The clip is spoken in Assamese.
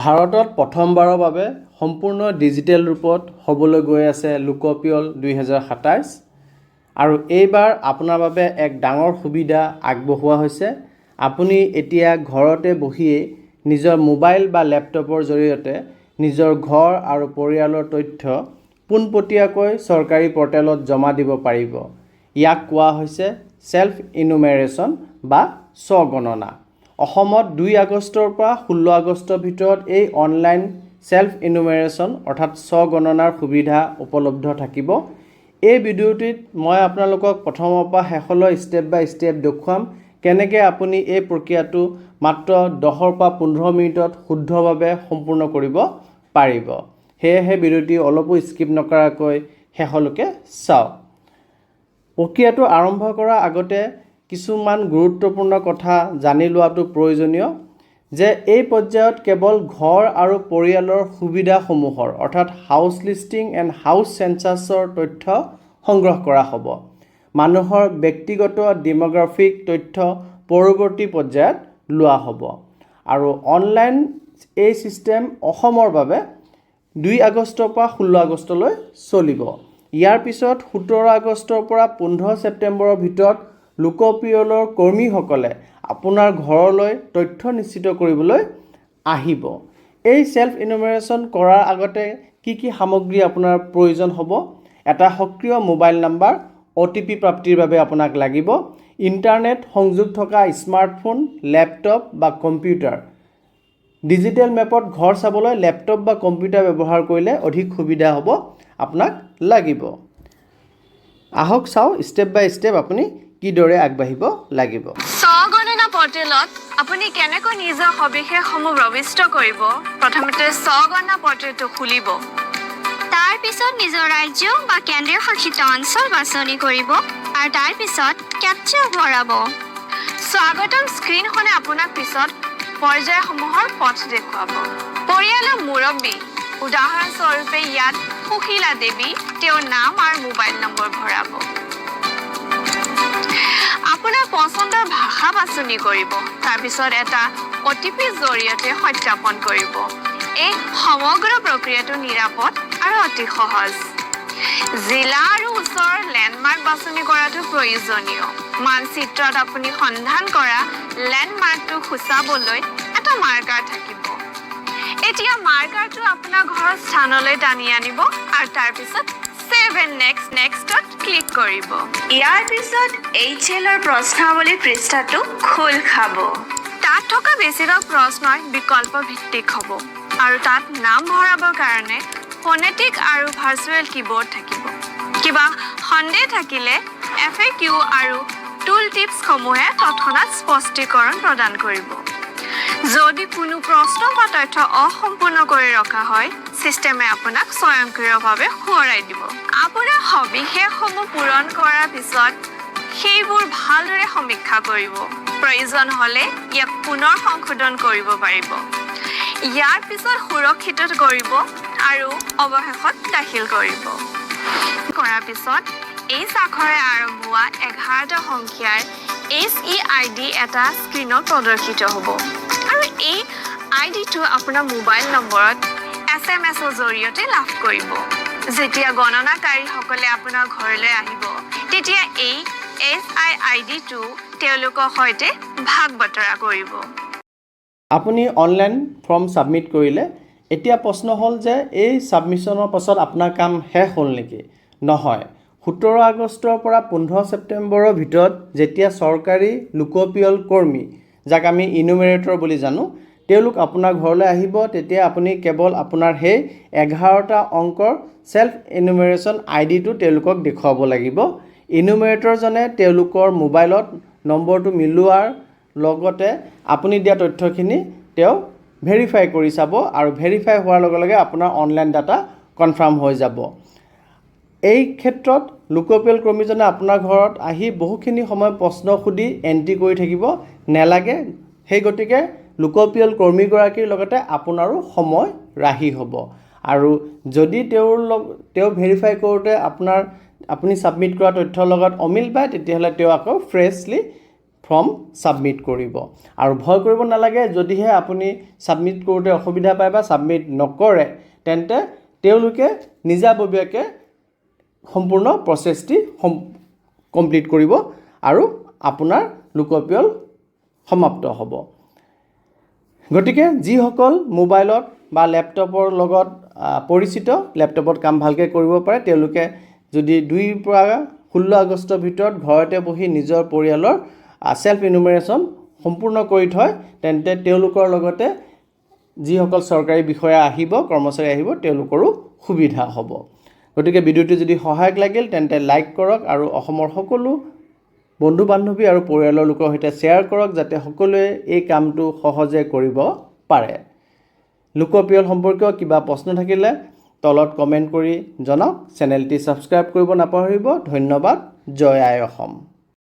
ভাৰতত প্ৰথমবাৰৰ বাবে সম্পূৰ্ণ ডিজিটেল ৰূপত হ'বলৈ গৈ আছে লোকপিয়ল 2027 আৰু এইবাৰ আপোনাৰ বাবে এক ডাঙৰ সুবিধা আগবঢ়োৱা হৈছে। আপুনি এতিয়া ঘৰতে বহিয়ে নিজৰ মোবাইল বা লেপটপৰ জৰিয়তে নিজৰ ঘৰ আৰু পৰিয়ালৰ তথ্য পোনপটীয়াকৈ চৰকাৰী পৰ্টেলত জমা দিব পাৰিব। ইয়াক কোৱা হৈছে সেল্ফ ইনুমেৰেশ্যন বা স্বগণনা। অসমত 2 আগষ্টৰ পৰা 16 আগষ্টৰ ভিতৰত এই অনলাইন সেল্ফ ইনুমেৰেশ্যন অৰ্থাৎ স্বগণনাৰ সুবিধা উপলব্ধ থাকিব। এই ভিডিঅ'টিত মই আপোনালোকক প্ৰথমৰ পৰা শেষলৈ ষ্টেপ বাই ষ্টেপ দেখুৱাম কেনেকৈ আপুনি এই প্ৰক্ৰিয়াটো মাত্ৰ 10 পৰা 15 মিনিটত শুদ্ধভাৱে সম্পূৰ্ণ কৰিব পাৰিব। সেয়েহে ভিডিঅ'টি অলপো স্কিপ নকৰাকৈ শেষলৈকে চাওক। প্ৰক্ৰিয়াটো আৰম্ভ কৰাৰ আগতে কিছুমান গুৰুত্বপূৰ্ণ কথা জানি লোৱাটো প্ৰয়োজনীয় যে এই পৰ্যায়ত কেৱল ঘৰ আৰু পৰিয়ালৰ সুবিধাসমূহৰ অৰ্থাৎ হাউচ লিষ্টিং এণ্ড হাউচ চেঞ্চাছৰ তথ্য সংগ্ৰহ কৰা হ'ব। মানুহৰ ব্যক্তিগত ডেমোগ্ৰাফিক তথ্য পৰৱৰ্তী পৰ্যায়ত লোৱা হ'ব। আৰু অনলাইন এই ছিষ্টেম অসমৰ বাবে 2 আগষ্টৰ পৰা 16 আগষ্টলৈ চলিব। ইয়াৰ পিছত 17 আগষ্টৰ পৰা 15 ছেপ্টেম্বৰৰ ভিতৰত লোকপিয়লৰ কৰ্মীসকলে আপোনাৰ ঘৰলৈ তথ্য নিশ্চিত কৰিবলৈ আহিব। এই সেল্ফ ইনুমেৰেশ্যন কৰাৰ আগতে কি সামগ্ৰী আপোনাৰ প্ৰয়োজন হ'ব? এটা সক্ৰিয় মোবাইল নাম্বাৰ OTP প্ৰাপ্তিৰ বাবে আপোনাক লাগিব। ইণ্টাৰনেট সংযোগ থকা স্মাৰ্টফোন, লেপটপ বা কম্পিউটাৰ। ডিজিটেল মেপত ঘৰ চাবলৈ লেপটপ বা কম্পিউটাৰ ব্যৱহাৰ কৰিলে অধিক সুবিধা হ'ব আপোনাক লাগিব। আহক চাওঁ ষ্টেপ বাই ষ্টেপ আপুনি কিদৰে আগবাঢ়িব লাগিব। স্বগণনা পৰ্টেলত আপুনি কেনেকৈ নিজৰ সবিশেষসমূহ প্ৰবিষ্ট কৰিব? প্ৰথমতে স্বগণনা পৰ্টেলটো খুলিব। তাৰ পিছত নিজৰ ৰাজ্য বা কেন্দ্ৰীয় শাসিত অঞ্চল বাছনি কৰিব আৰু তাৰ পিছত কেপচা ভৰাব। স্বাগতম স্ক্ৰীনখনে আপোনাক পিছত পৰ্যায়সমূহৰ পথ দেখুৱাব। পৰিয়ালৰ মুৰব্বী, উদাহৰণস্বৰূপে ইয়াত সুশীলা দেৱী, তেওঁৰ নাম আৰু মোবাইল নম্বৰ ভৰাব। আপোনাৰ পচন্দৰ ভাষা বাছনি কৰিব। তাৰপিছত এটা OTP জৰিয়তে সত্যাপন কৰিব। এই সমগ্ৰ প্ৰক্ৰিয়াটো নিৰাপদ আৰু অতি সহজ। জিলা আৰু ওচৰৰ লেণ্ডমাৰ্ক বাছনি কৰাটো প্ৰয়োজনীয়। মানচিত্ৰত আপুনি সন্ধান কৰা লেণ্ডমাৰ্কটো সূচাবলৈ এটা মাৰ্কাৰ থাকিব। এতিয়া মাৰ্কাৰটো আপোনাৰ ঘৰৰ স্থানলৈ টানি আনিব আৰু তাৰপিছত Save and Nextত ক্লিক কৰিব। ইয়াৰ পিছত HLৰ প্ৰশ্নাৱলী পৃষ্ঠাটো খোল খাব। তাত থকা বেছিভাগ প্ৰশ্নই বিকল্প ভিত্তিক হ'ব আৰু তাত নাম ভৰাবৰ কাৰণে ফনেটিক আৰু ভাৰ্চুৱেল কিবৰ্ড থাকিব। কিবা সন্দেহ থাকিলে FAQ আৰু টুল টিপছসমূহে তৎক্ষণাত স্পষ্টীকৰণ প্ৰদান কৰিব। যদি কোনো প্ৰশ্ন বা তথ্য অসম্পূৰ্ণ কৰি ৰখা হয়, ছিষ্টেমে আপোনাক স্বয়ংক্ৰিয়ভাৱে সোঁৱৰাই দিব। আপোনাৰ সবিশেষসমূহ পূৰণ কৰাৰ পিছত সেইবোৰ ভালদৰে সমীক্ষা কৰিব। প্ৰয়োজন হ'লে ইয়াক পুনৰ সংশোধন কৰিব পাৰিব। ইয়াৰ পিছত সুৰক্ষিত কৰিব আৰু অৱশেষত দাখিল কৰিব। কৰাৰ পিছত এই আখৰে আৰম্ভ হোৱা 11টা সংখ্যাৰ SEID এটা স্ক্ৰীনত প্ৰদৰ্শিত হ'ব আৰু এই আইডিটো আপোনাৰ মোবাইল নম্বৰত SMS-ৰ জৰিয়তে লাভ কৰিব। যেতিয়া গণনাকাৰীসকলে আপোনাৰ ঘৰলৈ আহিব, তেতিয়া এই SIID-টো তেওঁলোকৰ সৈতে ভাগ বতৰা কৰিব। আপুনি অনলাইন ফৰ্ম ছাবমিট কৰিলে। এতিয়া প্ৰশ্ন হ'ল যে এই ছাবমিশ্যনৰ পাছত আপোনাৰ কাম শেষ হ'ল নেকি? নহয়। 17 আগষ্টৰ পৰা 15 ছেপ্টেম্বৰৰ ভিতৰত যেতিয়া চৰকাৰী লোকপিয়ল কৰ্মী, যাক আমি ইনুমেৰেটৰ বুলি জানো, তেওঁলোক আপোনাৰ ঘৰলৈ আহিব, তেতিয়া আপুনি কেৱল আপোনাৰ সেই 11টা অংকৰ সেল্ফ ইনুমেৰেশ্যন আইডিটো তেওঁলোকক দেখুৱাব লাগিব। ইনুমেৰেটৰজনে তেওঁলোকৰ মোবাইলত নম্বৰটো মিলোৱাৰ লগতে আপুনি দিয়া তথ্যখিনি তেওঁ ভেৰিফাই কৰি চাব আৰু ভেৰিফাই হোৱাৰ লগে লগে আপোনাৰ অনলাইন ডাটা কনফাৰ্ম হৈ যাব। এই ক্ষেত্ৰত লোকপিয়ল কৰ্মীজনে আপোনাৰ ঘৰত আহি বহুখিনি সময় প্ৰশ্ন সুধি এণ্ট্ৰি কৰি থাকিব নেলাগে। সেই গতিকে লোকপিয়ল কৰ্মীগৰাকীৰ লগতে আপোনাৰো সময় ৰাহি হ'ব। আৰু যদি তেওঁ ভেৰিফাই কৰোঁতে আপুনি ছাবমিট কৰা তথ্যৰ লগত অমিল পায়, তেতিয়াহ'লে তেওঁ আকৌ ফ্ৰেছলি ফৰ্ম ছাবমিট কৰিব আৰু ভয় কৰিব নালাগে যদিহে আপুনি ছাবমিট কৰোঁতে অসুবিধা পায় বা ছাবমিট নকৰে তেন্তে তেওঁলোকে নিজাববীয়াকৈ সম্পূৰ্ণ প্ৰচেছটি কমপ্লিট কৰিব আৰু আপোনাৰ লোকপিয়ল সমাপ্ত হ'ব। গতিকে যিসকল মোবাইলত বা লেপটপৰ লগত পৰিচিত, লেপটপত কাম ভালকৈ কৰিব পাৰে, তেওঁলোকে যদি 2 পৰা 16 আগষ্টৰ ভিতৰত ঘৰতে বহি নিজৰ পৰিয়ালৰ ছেল্ফ ইনুমেৰেশ্যন সম্পূৰ্ণ কৰি থয় তেন্তে তেওঁলোকৰ লগতে যিসকল চৰকাৰী বিষয়া আহিব, কৰ্মচাৰী আহিব, তেওঁলোকৰো সুবিধা হ'ব। গতিকে ভিডিঅ'টো যদি সহায়ক লাগিল তেন্তে লাইক কৰক আৰু অসমৰ সকলো বন্ধু বান্ধৱী আৰু পৰিয়ালৰ লোকৰ সৈতে শ্বেয়াৰ কৰক যাতে সকলোৱে এই কামটো সহজে কৰিব পাৰে। লোকপিয়ল সম্পৰ্কীয় কিবা প্ৰশ্ন থাকিলে তলত কমেণ্ট কৰি জনাওক। চেনেলটি ছাবস্ক্ৰাইব কৰিব নাপাহৰিব। ধন্যবাদ। জয় আই অসম।